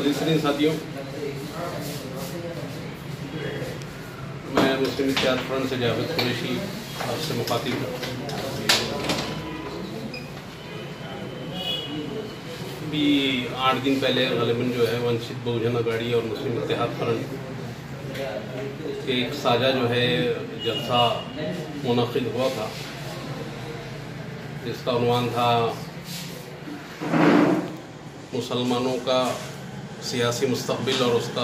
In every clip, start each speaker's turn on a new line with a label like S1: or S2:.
S1: नाज़रीन साथियों, मैं मुस्लिम इत्तेहाद फ्रंट से जावेद कुरैशी आपसे मुखातिब हूँ। भी 8 दिन पहले ग़ालिबन जो है वंचित बहुजन अघाड़ी और मुस्लिम इत्तेहाद फ्रंट के एक साझा जो है जलसा मुनक़िद हुआ था, जिसका उन्वान था मुसलमानों का सियासी मुस्तक़बिल और उसका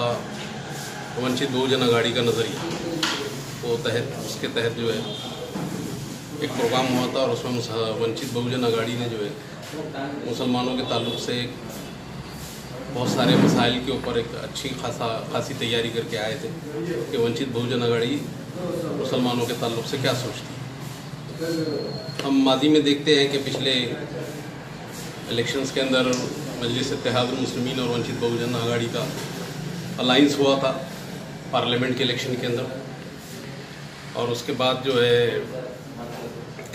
S1: वंचित बहुजन अघाड़ी का नज़रिया। वो उसके तहत जो है एक प्रोग्राम हुआ था और उसमें वंचित बहुजन अघाड़ी ने जो है मुसलमानों के ताल्लुक़ से बहुत सारे मसाइल के ऊपर एक अच्छी खासी तैयारी करके आए थे कि वंचित बहुजन अघाड़ी मुसलमानों के ताल्लुक़ से क्या सोचती है। हम माजी में देखते हैं कि पिछले इलेक्शंस के अंदर मजलिस इत्तेहादुल मुस्लिमीन और वंचित बहुजन अघाड़ी का अलाइंस हुआ था पार्लियामेंट के इलेक्शन के अंदर, और उसके बाद जो है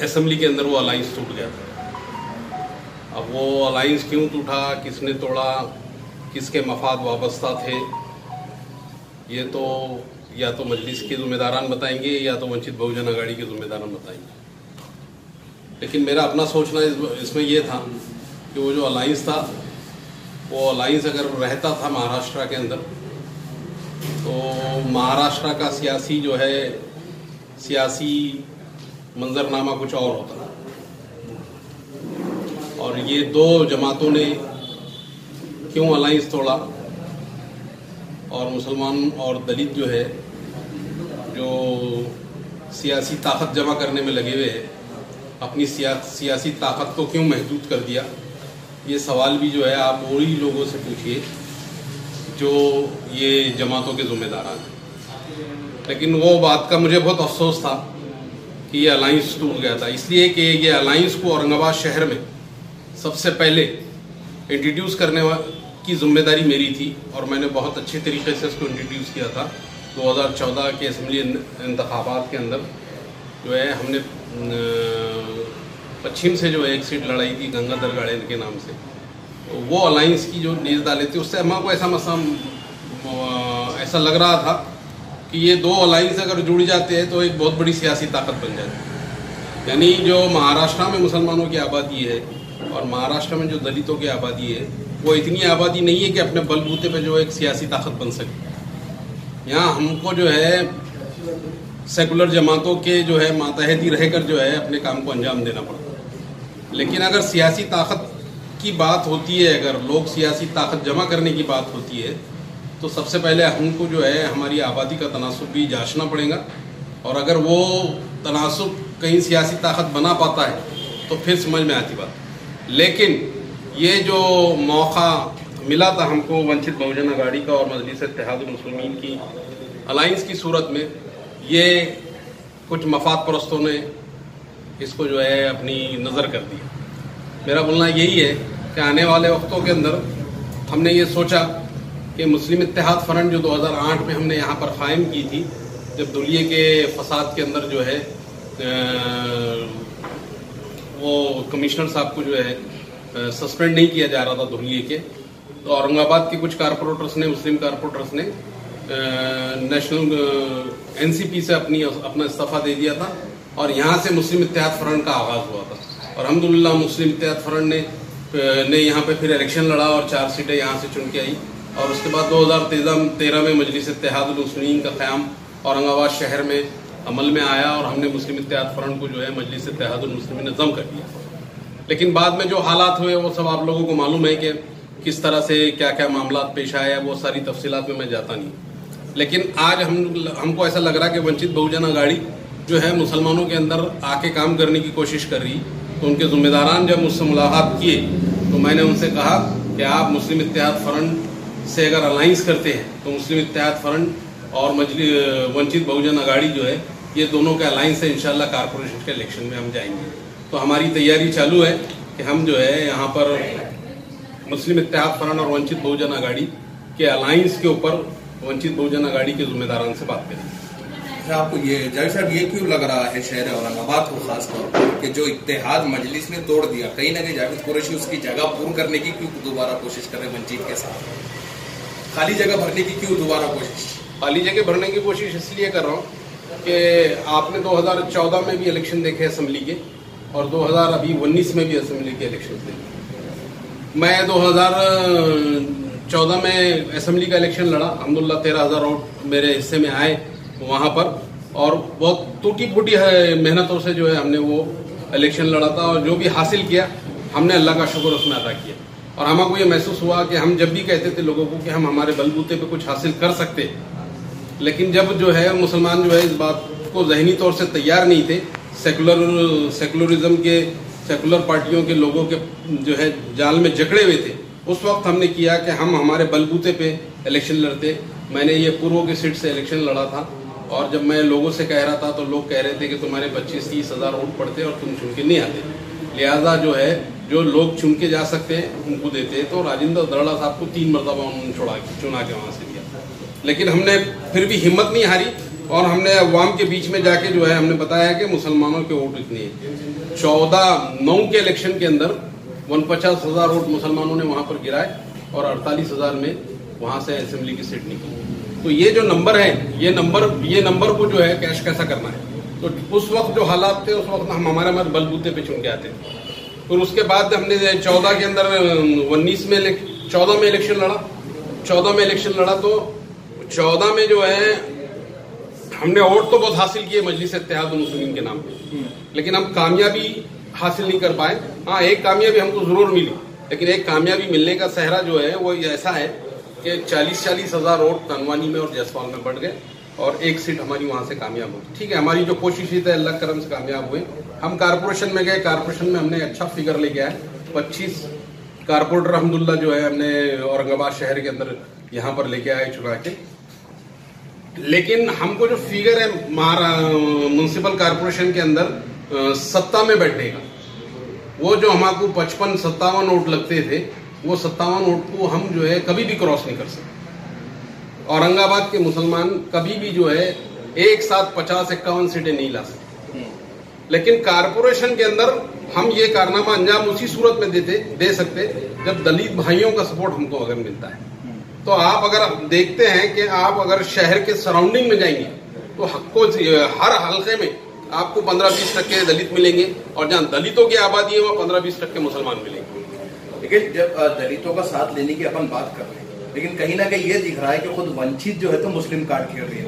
S1: असेंबली के अंदर वो अलाइंस टूट गया था। अब वो अलाइंस क्यों टूटा, किसने तोड़ा, किसके मफाद वाबस्ता थे, ये तो या तो मजलिस के ज़िम्मेदारान बताएंगे या तो वंचित बहुजन अघाड़ी के ज़िम्मेदारान बताएंगे। लेकिन मेरा अपना सोचना इसमें ये था कि वो जो अलाइंस था, वो अलाइंस अगर रहता था महाराष्ट्र के अंदर, तो महाराष्ट्र का सियासी मंजरनामा कुछ और होता। और ये दो जमातों ने क्यों अलाइंस तोड़ा, और मुसलमान और दलित जो है जो सियासी ताकत जमा करने में लगे हुए हैं, अपनी सियासी ताकत को क्यों महदूद कर दिया, ये सवाल भी जो है आप वही लोगों से पूछिए जो ये जमातों के ज़िम्मेदारान हैं। लेकिन वो बात का मुझे बहुत अफसोस था कि ये अलाइंस टूट गया था, इसलिए कि ये अलाइंस को औरंगाबाद शहर में सबसे पहले इंट्रोड्यूस करने की जिम्मेदारी मेरी थी, और मैंने बहुत अच्छे तरीके से इसको इंट्रोड्यूस किया था। 2014 के असम्बली इंतखाबात के अंदर जो है हमने पश्चिम से जो है एक सीट लड़ाई थी गंगाधर गाड़े के नाम से। तो वो अलाइंस की जो नींज डाले थी, उससे हमको ऐसा लग रहा था कि ये दो अलाइंस अगर जुड़ जाते हैं तो एक बहुत बड़ी सियासी ताकत बन जाती है। यानी जो महाराष्ट्र में मुसलमानों की आबादी है और महाराष्ट्र में जो दलितों की आबादी है, वो इतनी आबादी नहीं है कि अपने बलबूते पे जो एक सियासी ताकत बन सके। यहाँ हमको जो है सेकुलर जमातों के जो है मातहती रहकर जो है अपने काम को अंजाम देना पड़ता। लेकिन अगर सियासी ताकत की बात होती है, अगर लोग सियासी ताकत जमा करने की बात होती है, तो सबसे पहले हमको जो है हमारी आबादी का तनासुब भी जांचना पड़ेगा, और अगर वो तनासुब कहीं सियासी ताकत बना पाता है तो फिर समझ में आती बात। लेकिन ये जो मौका मिला था हमको वंचित बहुजन अघाड़ी का और मजलिस इत्तेहादुल मुस्लिमीन की अलाइंस की सूरत में, ये कुछ मफाद परस्तों ने इसको जो है अपनी नज़र कर दी। मेरा बोलना यही है कि आने वाले वक्तों के अंदर हमने ये सोचा कि मुस्लिम इत्तेहाद फ्रंट जो 2008 में हमने यहाँ पर कायम की थी, जब दुलिये के फसाद के अंदर जो है वो कमिश्नर साहब को जो है सस्पेंड नहीं किया जा रहा था दुलिये के, तो औरंगाबाद के कुछ कारपोरेटर्स ने, मुस्लिम कारपोरेटर्स ने नेशनल एनसीपी से अपना इस्तीफा दे दिया था, और यहाँ से मुस्लिम इत्तेहाद फ्रंट का आगाज़ हुआ था। और अल्हम्दुलिल्लाह मुस्लिम इत्तेहाद फ्रंट ने यहाँ पे फिर इलेक्शन लड़ा और 4 सीटें यहाँ से चुन के आई, और उसके बाद 2013 में मजलिस इत्तेहादुल मुस्लिमीन का क़याम औरंगाबाद शहर में अमल में आया, और हमने मुस्लिम इत्तेहाद फ्रंट को जो है मजलिस इत्तेहादुल मुस्लिमीन ने जम कर दिया। लेकिन बाद में जो हालात हुए वो सब आप लोगों को मालूम है कि किस तरह से क्या क्या मामला पेश आया, वो सारी तफसीलात में मैं जाता नहीं। लेकिन आज हमको ऐसा लग रहा है कि वंचित बहुजन अघाड़ी जो है मुसलमानों के अंदर आके काम करने की कोशिश कर रही। तो उनके ज़िम्मेदारान जब मुझसे मुलाकात किए तो मैंने उनसे कहा कि आप मुस्लिम इत्तेहाद फ्रंट से अगर अलाइंस करते हैं तो मुस्लिम इत्तेहाद फ्रंट और वंचित बहुजन अघाड़ी जो है, ये दोनों के अलाइंस से इंशाल्लाह कारपोरेशन के इलेक्शन में हम जाएंगे। तो हमारी तैयारी चालू है कि हम जो है यहाँ पर मुस्लिम इत्तेहाद फ्रंट और वंचित बहुजन अघाड़ी के अलाइंस के ऊपर वंचित बहुजन अघाड़ी के ज़िम्मेदारान से बात करें।
S2: आपको ये जाहिर साहब ये क्यों लग रहा है शहर औरंगाबाद को खास तौर पर कि जो इत्तेहाद मजलिस ने तोड़ दिया, कहीं ना कहीं जावेद कुरैशी उसकी जगह पूर्ण करने की क्यों दोबारा कोशिश कर रहे हैं वंचित के साथ? खाली जगह भरने की क्यों दोबारा कोशिश?
S1: खाली जगह भरने की कोशिश इसलिए कर रहा हूँ कि आपने 2014 में भी इलेक्शन देखे असेंबली के, और 2019 में भी असेंबली के इलेक्शन देखे। मैं 2014 में असेंबली का इलेक्शन लड़ा, अल्हम्दुलिल्लाह 13,000 वोट मेरे हिस्से में आए वहाँ पर, और बहुत टूटी फूटी मेहनतों से जो है हमने वो इलेक्शन लड़ा था, और जो भी हासिल किया हमने अल्लाह का शुक्र उसमें अदा किया। और हमको ये महसूस हुआ कि हम जब भी कहते थे लोगों को कि हम हमारे बलबूते पे कुछ हासिल कर सकते, लेकिन जब जो है मुसलमान जो है इस बात को जहनी तौर से तैयार नहीं थे, सेकुलरिज्म के सेकुलर पार्टियों के लोगों के जो है जाल में जकड़े हुए थे, उस वक्त हमने किया कि हम हमारे बलबूते पे इलेक्शन लड़ते। मैंने ये पूर्व के सीट से इलेक्शन लड़ा था, और जब मैं लोगों से कह रहा था तो लोग कह रहे थे कि तुम्हारे 25-30 हज़ार वोट पड़ते और तुम चुन के नहीं आते, लिहाजा जो है जो लोग चुन के जा सकते हैं उनको देते। तो राजेंद्र दराड़ा साहब को 3 मरतबा उन्होंने चुना के वहाँ से दिया, लेकिन हमने फिर भी हिम्मत नहीं हारी, और हमने अवाम के बीच में जाके जो है हमने बताया कि मुसलमानों के वोट इतने हैं। 14/9 के इलेक्शन के अंदर 49,000 वोट मुसलमानों ने वहाँ पर गिराए, और 48,000 में वहाँ से असेंबली की सीट निकली। तो ये जो नंबर है, ये नंबर को जो है कैश कैसा करना है। तो उस वक्त जो हालात थे, उस वक्त हम हमारे बलबूते पे चुन के आते थे। फिर उसके बाद हमने 14 के अंदर 14 में इलेक्शन लड़ा। 14 में इलेक्शन लड़ा तो 14 में जो है हमने वोट तो बहुत हासिल किए मजलिस इत्तेहादुल मुस्लिमीन के नाम पे, लेकिन हम कामयाबी हासिल नहीं कर पाए। हाँ, एक कामयाबी हमको जरूर मिली, लेकिन एक कामयाबी मिलने का सहरा जो है वो ऐसा है कि 40-40 हज़ार वोट तनवानी में और जयसवाल में बढ़ गए, और एक सीट हमारी वहां से कामयाब हुई। ठीक है, हमारी जो कोशिश थी अल्लाह करम से कामयाब हुए। हम कारपोरेशन में गए, कारपोरेशन में हमने अच्छा फिगर लेके आए, 25 कारपोरेटर अल्हम्दुलिल्लाह जो है हमने औरंगाबाद शहर के अंदर यहाँ पर लेके आए चुना के। लेकिन हमको जो फिगर है म्यूनिसिपल कारपोरेशन के अंदर सत्ता में बैठने का, वो जो हमको 55-57 वोट लगते थे, वो 57 वोट को हम जो है कभी भी क्रॉस नहीं कर सकते। औरंगाबाद के मुसलमान कभी भी जो है एक साथ 50-51 सीटें नहीं ला सकते, लेकिन कारपोरेशन के अंदर हम ये कारनामा अंजाम उसी सूरत में दे सकते जब दलित भाइयों का सपोर्ट हमको अगर मिलता है। तो आप अगर देखते हैं कि आप अगर शहर के सराउंडिंग में जाएंगे तो हर हल्के में आपको 15-20% दलित मिलेंगे, और जहाँ दलितों की आबादी है वहाँ 15-20% मुसलमान मिलेंगे।
S2: लेकिन जब दलितों का साथ लेने की अपन बात कर रहे हैं, लेकिन कहीं ना कहीं ये दिख रहा है कि खुद वंचित जो है तो मुस्लिम कार्ड खेल रही है।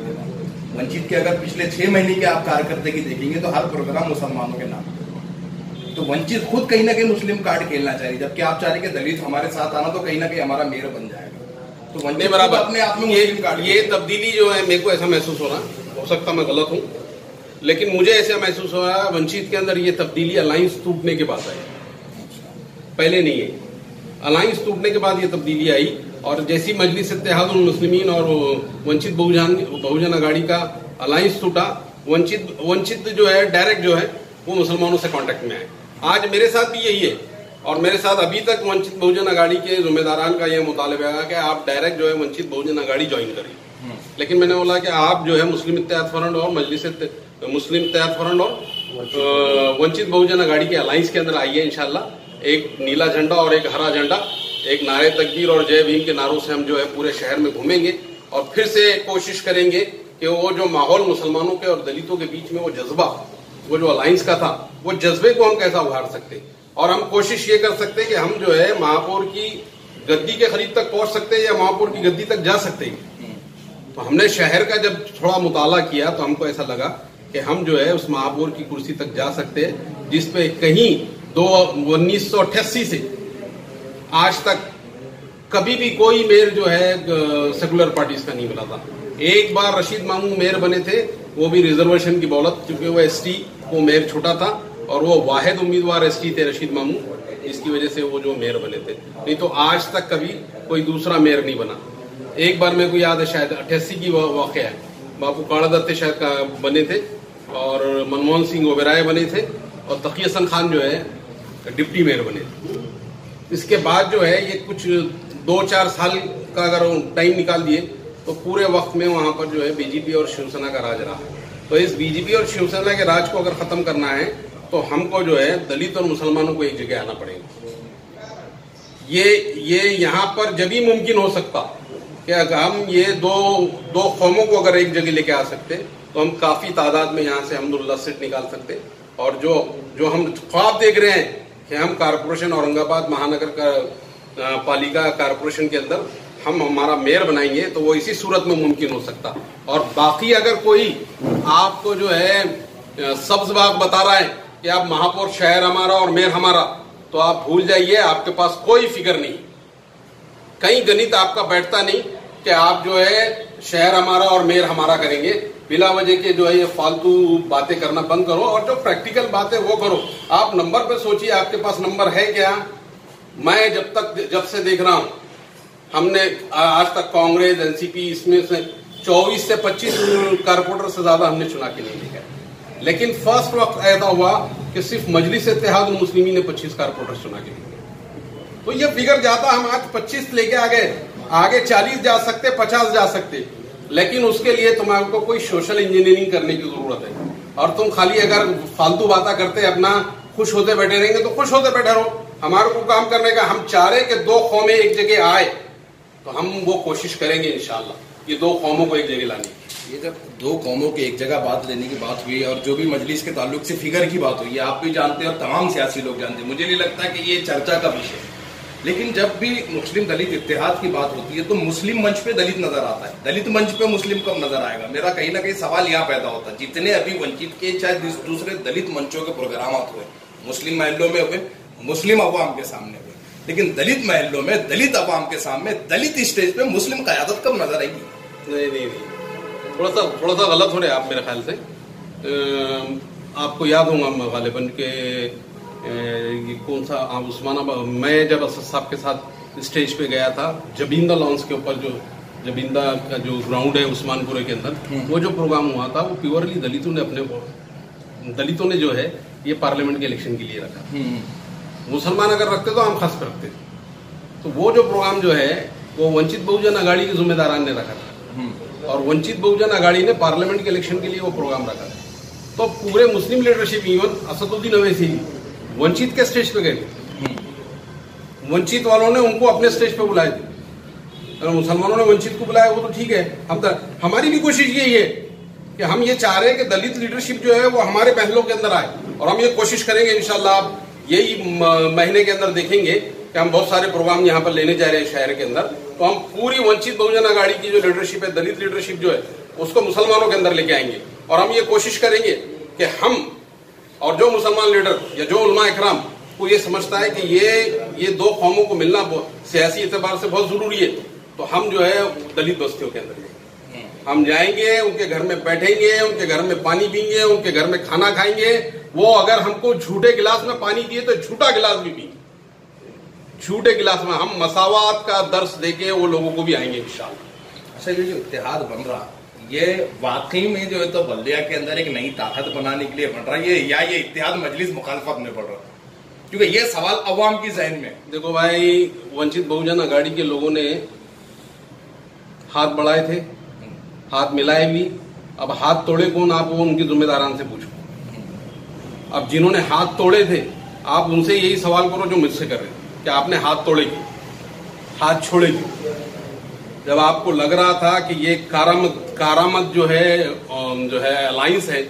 S2: वंचित के अगर पिछले 6 महीने के आप कार्यकर्ता की देखेंगे तो हर प्रोग्राम मुसलमानों के नाम। तो वंचित खुद कहीं ना कहीं मुस्लिम कार्ड खेलना चाह रही है, जबकि आप चाह रहे कि दलित हमारे साथ आना तो कहीं ना कहीं हमारा मेयर बन जाएगा। तो वंचित बराबर अपने आप में
S1: ये तब्दीली जो है, मेरे को ऐसा महसूस हो रहा, हो सकता मैं गलत हूँ, लेकिन मुझे ऐसा महसूस हो रहा है वंचित के अंदर ये तब्दीली अलायंस टूटने के बाद आई, पहले नहीं है। अलायंस टूटने के बाद ये तब्दीली आई, और जैसी मजलिस इत्तेहादुल मुस्लिमीन और वंचित बहुजन अघाड़ी का अलायंस टूटा, वंचित जो है डायरेक्ट जो है वो मुसलमानों से कांटेक्ट में आए। आज मेरे साथ भी यही है, और मेरे साथ अभी तक वंचित बहुजन अघाड़ी के जिम्मेदारान का यह मुतालबा है कि आप डायरेक्ट जो है वंचित बहुजन अघाड़ी ज्वाइन करिए। लेकिन मैंने बोला कि आप जो है मुस्लिम इत्तेहाद फ्रंट और मुस्लिम इत्तेहाद फ्रंट और वंचित बहुजन अघाड़ी के अलायंस के अंदर आइए। इंशाल्लाह एक नीला झंडा और एक हरा झंडा, एक नारे तकबीर और जय भीम के नारों से हम जो है पूरे शहर में घूमेंगे, और फिर से कोशिश करेंगे कि वो जो माहौल मुसलमानों के और दलितों के बीच में वो जज्बा, वो जो अलायंस का था, वो जज्बे को हम कैसा उभार सकते, और हम कोशिश ये कर सकते कि हम जो है महापौर की गद्दी के करीब तक पहुंच सकते हैं या महापौर की गद्दी तक जा सकते हैं। तो हमने शहर का जब थोड़ा मुताला किया तो हमको ऐसा लगा कि हम जो है उस महापौर की कुर्सी तक जा सकते हैं, जिसपे कहीं 1988 से आज तक कभी भी कोई मेयर जो है सेकुलर पार्टीज का नहीं मिला था। एक बार रशीद मामू मेयर बने थे, वो भी रिजर्वेशन की बदौलत, क्योंकि वो एसटी को मेयर छोटा था, और वो वाहिद उम्मीदवार एसटी थे रशीद मामू, इसकी वजह से वो जो मेयर बने थे। नहीं तो आज तक कभी कोई दूसरा मेयर नहीं बना। एक बार मेरे को याद है, शायद 88 की वाकया है, बापू काड़ा दत्ते शायद बने थे, और मनमोहन सिंह ओबेराय बने थे, और तकी हसन खान जो है डिप्टी मेयर बने थे। इसके बाद जो है ये कुछ 2-4 साल का अगर टाइम निकाल दिए तो पूरे वक्त में वहां पर जो है बीजेपी और शिवसेना का राज रहा। तो इस बीजेपी और शिवसेना के राज को अगर खत्म करना है तो हमको जो है दलित और मुसलमानों को एक जगह आना पड़ेगा। ये यहाँ पर जब ही मुमकिन हो सकता कि अगर हम ये दो कौमों को अगर एक जगह लेके आ सकते तो हम काफी तादाद में यहाँ से अल्हम्दुलिल्लाह सीट निकाल सकते। और जो हम ख्वाब देख रहे हैं कि हम कारपोरेशन औरंगाबाद महानगर का पालिका कारपोरेशन के अंदर हम हमारा मेयर बनाएंगे तो वो इसी सूरत में मुमकिन हो सकता। और बाकी अगर कोई आपको जो है सब्ज बाग बता रहा है कि आप महापौर शहर हमारा और मेयर हमारा, तो आप भूल जाइए, आपके पास कोई फिक्र नहीं, कहीं गणित आपका बैठता नहीं कि आप जो है शहर हमारा और मेयर हमारा करेंगे। बिला वजह के जो है ये फालतू बातें करना बंद करो और जो प्रैक्टिकल बातें वो करो। आप नंबर पे सोचिए, आपके पास नंबर है क्या? मैं जब से देख रहा हूं, हमने आज तक कांग्रेस एनसीपी इसमें से 24 से 25 कारपोरेटर से ज्यादा हमने चुना के नहीं लिया। लेकिन फर्स्ट वक्त ऐसा हुआ कि सिर्फ मजलिस इत्तेहाद मुस्लिमीन ने 25 कारपोरेटर चुना के लिए। तो ये फिगर जाता, हम आज 25 लेके आ गए, आगे 40 जा सकते, 50 जा सकते। लेकिन उसके लिए तुम्हारे कोई सोशल इंजीनियरिंग करने की जरूरत है। और तुम खाली अगर फालतू बातें करते अपना खुश होते बैठे रहेंगे तो खुश होते बैठे रहो। हमारे को काम करने का, हम चाह रहे कि 2 कौमें एक जगह आए तो हम वो कोशिश करेंगे इंशाअल्लाह ये 2 कौमों को एक जगह लाने की।
S2: ये जब 2 कौमों के एक जगह बात लेने की बात हुई और जो भी मजलिस के ताल्लुक से फिगर की बात हुई, आप भी जानते हैं और तमाम सियासी लोग जानते हैं, मुझे नहीं लगता कि ये चर्चा का विषय है। लेकिन जब भी मुस्लिम दलित इत्तेहाद की बात होती है तो मुस्लिम मंच पे दलित नजर आता है, दलित मंच पे मुस्लिम कब नजर आएगा? मेरा कहीं ना कहीं सवाल यहाँ पैदा होता है। जितने अभी वंचित के चाहे दूसरे दलित मंचों के प्रोग्राम हुए, मुस्लिम महलों में हुए, मुस्लिम अवाम के सामने हुए, लेकिन दलित महलों में दलित अवाम के सामने दलित स्टेज पे मुस्लिम क़यादत कब नजर आएगी?
S1: नहीं, थोड़ा सा गलत हो रहे आप मेरे ख्याल से। आपको याद होगा गालिबन के ये कौन सा उस्मानाबाद, मैं जब असद साहब के साथ स्टेज पे गया था, जबिंदा लॉन्स के ऊपर, जो जबिंदा का जो ग्राउंड है उस्मानपुरे के अंदर, वो जो प्रोग्राम हुआ था वो प्योरली दलितों ने जो है ये पार्लियामेंट के इलेक्शन के लिए रखा। मुसलमान अगर रखते तो हम खस पे रखते। तो वो जो प्रोग्राम जो है वो वंचित बहुजन अघाड़ी के जिम्मेदारान ने रखा था और वंचित बहुजन अघाड़ी ने पार्लियामेंट के इलेक्शन के लिए वो प्रोग्राम रखा था। तो पूरे मुस्लिम लीडरशिप, इवन असदुद्दीन अवैसी वंचित के स्टेज पे गए, वंचित वालों ने उनको अपने स्टेज पे बुलाए थे। अगर मुसलमानों ने वंचित को बुलाया वो तो ठीक है, हमारी भी कोशिश यही है कि हम ये चाह रहे हैं कि दलित लीडरशिप जो है वो हमारे महलों के अंदर आए। और हम ये कोशिश करेंगे इंशाल्लाह, आप यही महीने के अंदर देखेंगे कि हम बहुत सारे प्रोग्राम यहाँ पर लेने जा रहे हैं शहर के अंदर। तो हम पूरी वंचित बहुजन अघाड़ी की जो लीडरशिप है, दलित लीडरशिप जो है, उसको मुसलमानों के अंदर लेके आएंगे। और हम ये कोशिश करेंगे कि हम और जो मुसलमान लीडर या जो उलमा इकराम को ये समझता है कि ये 2 कौमों को मिलना सियासी एतबार से बहुत जरूरी है, तो हम जो है दलित बस्तियों के अंदर हम जाएंगे, उनके घर में बैठेंगे, उनके घर में पानी पीएंगे, उनके घर में खाना खाएंगे। वो अगर हमको झूठे गिलास में पानी दिए तो झूठा गिलास भी पिएंगे, झूठे गिलास में। हम मसावात का दर्स देके वो लोगों को भी आएंगे इंशाअल्लाह।
S2: अच्छा, ये जो इत्तेहाद बन रहा, ये वाकई में जो है तो बल्दिया के अंदर एक नई ताकत बनाने के लिए बन रहा है, ये इत्तेहाद मजलिस मुखालफत में बढ़ रहा है? क्योंकि ये सवाल अवाम की जहन में।
S1: देखो भाई, वंचित बहुजन अघाड़ी के लोगों ने हाथ बढ़ाए थे, हाथ मिलाए भी। अब हाथ तोड़े कौन, आप वो उनकी जिम्मेदारान से पूछो। अब जिन्होंने हाथ तोड़े थे, आप उनसे यही सवाल करो जो मुझसे कर रहे थे कि आपने हाथ तोड़े क्यों, हाथ छोड़े क्यों? जब आपको लग रहा था कि ये कारामत जो है अलायंस है,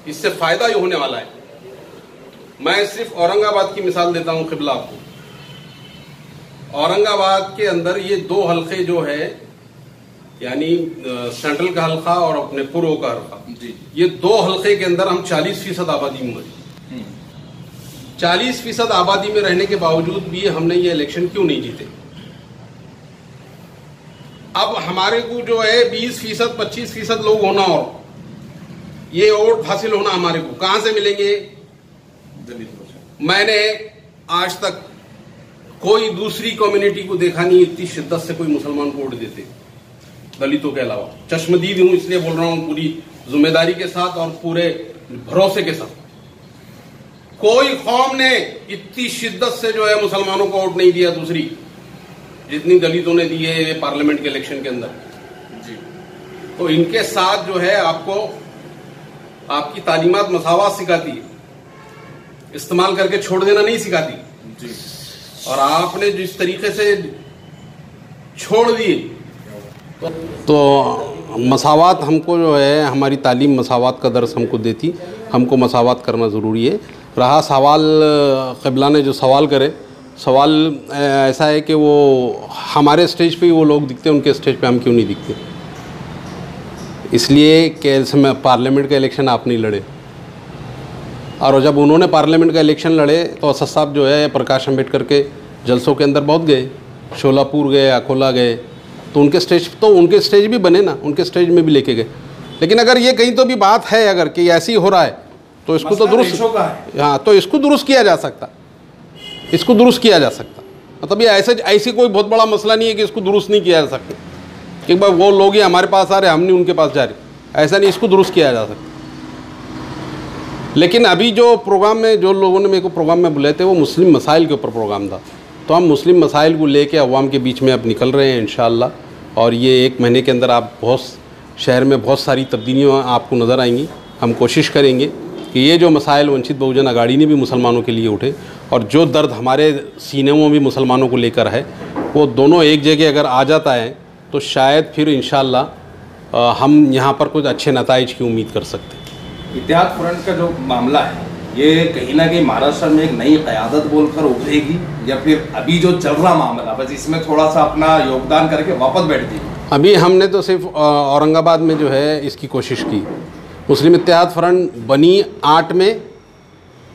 S1: इससे फायदा ही होने वाला है। मैं सिर्फ औरंगाबाद की मिसाल देता हूं क़िबला आपको। औरंगाबाद के अंदर ये 2 हल्के जो है, यानी सेंट्रल का हल्का और अपने पूर्व का हल्का, ये 2 हल्के के अंदर हम 40% आबादी में मौजूद। 40% आबादी में रहने के बावजूद भी हमने ये इलेक्शन क्यों नहीं जीते? अब हमारे को जो है 20%, 25% लोग होना और ये वोट हासिल होना हमारे को कहां से मिलेंगे? मैंने आज तक कोई दूसरी कम्युनिटी को देखा नहीं इतनी शिद्दत से कोई मुसलमान को वोट देते, दलितों के अलावा। चश्मदीद हूं इसलिए बोल रहा हूं, पूरी जिम्मेदारी के साथ और पूरे भरोसे के साथ। कोई कौम ने इतनी शिद्दत से जो है मुसलमानों को वोट नहीं दिया दूसरी, जितनी दलितों ने दी है पार्लियामेंट के इलेक्शन के अंदर जी। तो इनके साथ जो है आपको आपकी तालीमात मसावात सिखाती है, इस्तेमाल करके छोड़ देना नहीं सिखाती जी। और आपने जिस तरीके से छोड़ दिए तो मसावात हमको जो है, हमारी तालीम मसावात का दर्स हमको देती, हमको मसावात करना ज़रूरी है। रहा सवाल क़िबला ने जो सवाल करे, सवाल ऐसा है कि वो हमारे स्टेज पे ही वो लोग दिखते हैं, उनके स्टेज पे हम क्यों नहीं दिखते। इसलिए कि इसमें पार्लियामेंट का इलेक्शन आप नहीं लड़े, और जब उन्होंने पार्लियामेंट का इलेक्शन लड़े तो असद साहब जो है प्रकाश अम्बेडकर के जलसों के अंदर बहुत गए, शोलापुर गए, अकोला गए, तो उनके स्टेज भी बने ना, उनके स्टेज में भी लेके गए। लेकिन अगर ये कहीं तो भी बात है अगर कि ऐसी हो रहा है तो इसको तो दुरुस्त, हाँ, तो इसको दुरुस्त किया जा सकता, इसको दुरुस्त किया जा सकता। मतलब ये ऐसी कोई बहुत बड़ा मसला नहीं है कि इसको दुरुस्त नहीं किया जा सकता, कि भाई वो लोग ही हमारे पास आ रहे, हम नहीं उनके पास जा रहे, ऐसा नहीं, इसको दुरुस्त किया जा सकता। लेकिन अभी जो प्रोग्राम में जो लोगों ने मेरे को प्रोग्राम में बुलाए थे वो मुस्लिम मसाइल के ऊपर प्रोग्राम था, तो हम मुस्लिम मसाइल को लेके अवाम के बीच में अब निकल रहे हैं इंशाअल्लाह। और ये 1 महीने के अंदर आप शहर में बहुत सारी तब्दीलियाँ आपको नज़र आएंगी। हम कोशिश करेंगे कि ये जो मसाइल वंचित बहुजन अघाड़ी ने भी मुसलमानों के लिए उठे, और जो दर्द हमारे सीने में भी मुसलमानों को लेकर है, वो दोनों एक जगह अगर आ जाता है तो शायद फिर इंशाअल्लाह हम यहाँ पर कुछ अच्छे नताइज की उम्मीद कर सकते हैं।
S2: इत्तेहाद फ्रंट का जो मामला है ये कहीं ना कहीं महाराष्ट्र में एक नई क़यादत बोलकर उभरेगी, या फिर अभी जो चल रहा मामला बस इसमें थोड़ा सा अपना योगदान करके वापस बैठ जाएगी?
S1: अभी हमने तो सिर्फ औरंगाबाद में जो है इसकी कोशिश की। मुस्लिम इत्तेहाद फ्रंट बनी 8 में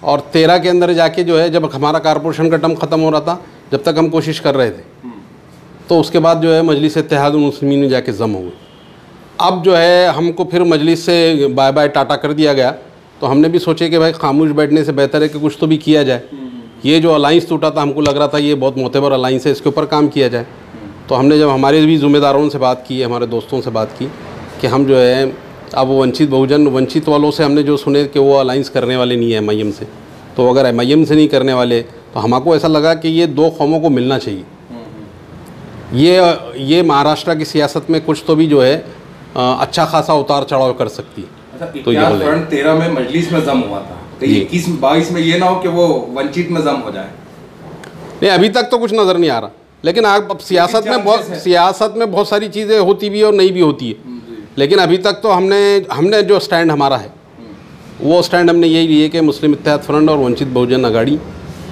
S1: और 13 के अंदर जाके जो है, जब हमारा कारपोरेशन का टर्म ख़त्म हो रहा था, जब तक हम कोशिश कर रहे थे, तो उसके बाद जो है मजलिस इत्तेहाद मुस्लिमीन में जाके जम हो गई। अब जो है हमको फिर मजलिस से बाय बाय टाटा कर दिया गया, तो हमने भी सोचे कि भाई खामोश बैठने से बेहतर है कि कुछ तो भी किया जाए। ये जो अलाइंस टूटा था, हमको लग रहा था ये बहुत मोतबर अलाइंस है, इसके ऊपर काम किया जाए। तो हमने जब हमारे भी ज़िम्मेदारों से बात की, हमारे दोस्तों से बात की कि हम जो है अब वंचित वालों से हमने जो सुने कि वो अलाइंस करने वाले नहीं है MIM से, तो अगर MIM से नहीं करने वाले तो हमको ऐसा लगा कि ये 2 कौमों को मिलना चाहिए। ये महाराष्ट्र की सियासत में कुछ तो भी जो है अच्छा खासा उतार चढ़ाव कर सकती है।
S2: तो ये फ्रंट 13 में मजलिस में जम हुआ था, तो 21-22 में ये ना हो कि वो वंचित में जम हो जाए।
S1: नहीं, अभी तक तो कुछ नज़र नहीं आ रहा, लेकिन अब सियासत में बहुत सारी चीज़ें होती भी और नहीं भी होती है। लेकिन अभी तक तो हमने जो स्टैंड हमारा है वो स्टैंड हमने यही लिए कि मुस्लिम इत्तेहाद फ्रंट और वंचित बहुजन अघाड़ी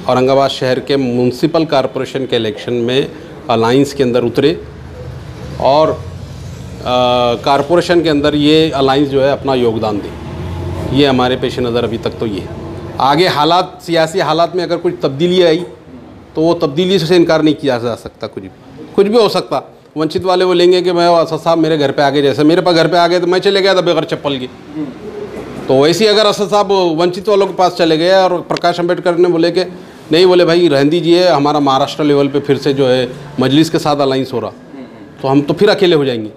S1: औरंगाबाद शहर के म्यूनसिपल कॉरपोरेशन के इलेक्शन में अलाइंस के अंदर उतरे, और कॉरपोरेशन के अंदर ये अलाइंस जो है अपना योगदान दे। ये हमारे पेश नज़र अभी तक तो ये है। आगे सियासी हालात में अगर कुछ तब्दीली आई तो वो तब्दीली से इनकार नहीं किया जा सकता, कुछ भी हो सकता। वंचित वाले वो लेंगे कि मैं असद साहब मेरे घर पे आ गए, जैसे मेरे पास घर पे आ गए तो मैं चले गया था बगैर चप्पल के, तो वैसे ही अगर असद साहब वंचित वालों के पास चले गए और प्रकाश अम्बेडकर ने बोले कि नहीं, बोले भाई रहने दीजिए, हमारा महाराष्ट्र लेवल पे फिर से जो है मजलिस के साथ अलाइंस हो रहा, तो हम तो फिर अकेले हो जाएंगे।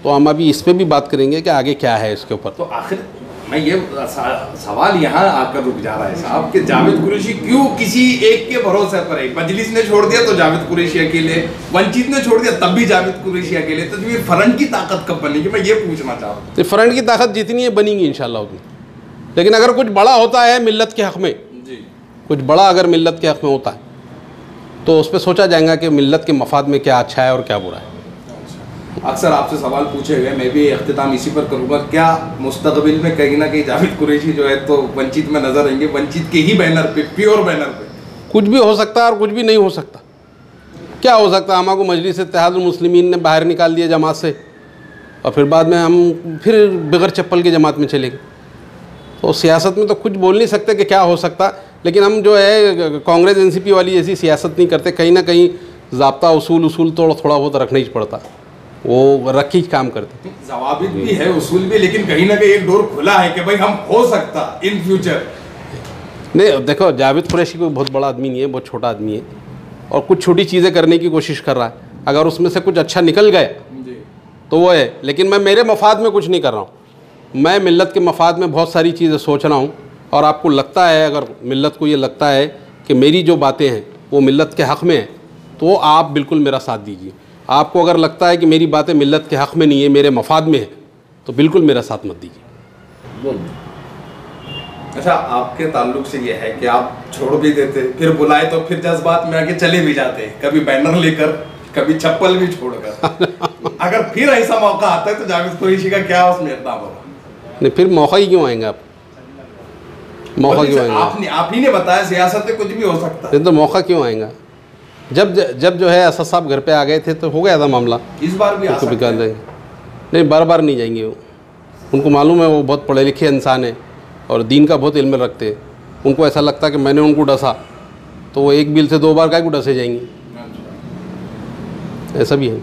S1: तो हम अभी इस पर भी बात करेंगे कि आगे क्या है इसके ऊपर।
S2: तो आखिर मैं ये सवाल यहाँ आकर रुक जा रहा है साहब कि जावेद कुरैशी क्यों किसी एक के भरोसे पर है? मजलिस ने छोड़ दिया तो जावेद कुरैशी अकेले, वंचित ने छोड़ दिया तब भी जावेद कुरैशी अकेले, तो ये फ्रंट की ताकत कब बनेगी, मैं ये पूछना चाह रहा हूँ।
S1: तो फ्रंट की ताकत जितनी है बनेगी इंशाल्लाह उतनी, लेकिन अगर कुछ बड़ा होता है मिल्लत के हक़ में, कुछ बड़ा अगर मिल्लत के हक़ में होता है तो उस पर सोचा जाएगा कि मिल्लत के मफाद में क्या अच्छा है और क्या बुरा है।
S2: अक्सर आपसे सवाल पूछे गए, मैं भी इख्तिताम इसी पर करूँगा, क्या मुस्तकबिल में कहीं ना कहीं जावेद कुरैशी जो है तो वंचित में नजर आएंगे, वंचित के ही बैनर पे, प्योर बैनर पे?
S1: कुछ भी हो सकता है और कुछ भी नहीं हो सकता। क्या हो सकता है? हमारे मजलिस इत्तेहादुल मुस्लिमीन ने बाहर निकाल दिया जमात से, और फिर बाद में हम फिर बगैर चप्पल की जमात में चले गए। तो सियासत में तो कुछ बोल नहीं सकते कि क्या हो सकता, लेकिन हम जो है कांग्रेस NCP वाली ऐसी सियासत नहीं करते। कहीं ना कहीं ज़ाब्ता उसूल तो थोड़ा बहुत रखना ही पड़ता, वो रख ही काम करते।
S2: जवाबित भी है, उसूल भी, लेकिन कहीं ना कहीं एक डोर खुला है कि भाई हम हो सकता इन फ्यूचर।
S1: नहीं, देखो जावेद कुरैशी कोई बहुत बड़ा आदमी नहीं है, बहुत छोटा आदमी है, और कुछ छोटी चीज़ें करने की कोशिश कर रहा है। अगर उसमें से कुछ अच्छा निकल गया तो वो है, लेकिन मैं मेरे मफाद में कुछ नहीं कर रहा हूँ। मैं मिल्लत के मफाद में बहुत सारी चीज़ें सोच रहा हूँ, और आपको लगता है, अगर मिल्लत को ये लगता है कि मेरी जो बातें हैं वो मिल्लत के हक़ में है, तो आप बिल्कुल मेरा साथ दीजिए। आपको अगर लगता है कि मेरी बातें मिल्लत के हक़ में नहीं है, मेरे मफाद में है, तो बिल्कुल मेरा साथ मत दीजिए।
S2: अच्छा, आपके ताल्लुक से ये है कि आप छोड़ भी देते, फिर बुलाए तो फिर जज्बात में आके चले भी जाते, कभी बैनर लेकर, कभी चप्पल भी छोड़कर। अगर फिर ऐसा मौका आता है तो जावेद कुरैशी का क्या उसमें इक़दाम होगा?
S1: नहीं, फिर मौका ही क्यों आएंगे आप? मौका क्यों आएंगे?
S2: आप ही ने बताया सियासत में कुछ भी हो सकता है।
S1: तो मौका क्यों आएगा? जब जो है असद साहब घर पे आ गए थे तो हो गया था मामला।
S2: इस बार भी आ सकते
S1: निकाल देंगे? नहीं, बार बार नहीं जाएंगे वो। उनको मालूम है वो बहुत पढ़े लिखे इंसान है और दीन का बहुत इल्म रखते हैं। उनको ऐसा लगता है कि मैंने उनको डसा तो वो एक बिल से 2 बार काहे को डसे जाएंगे, ऐसा भी है।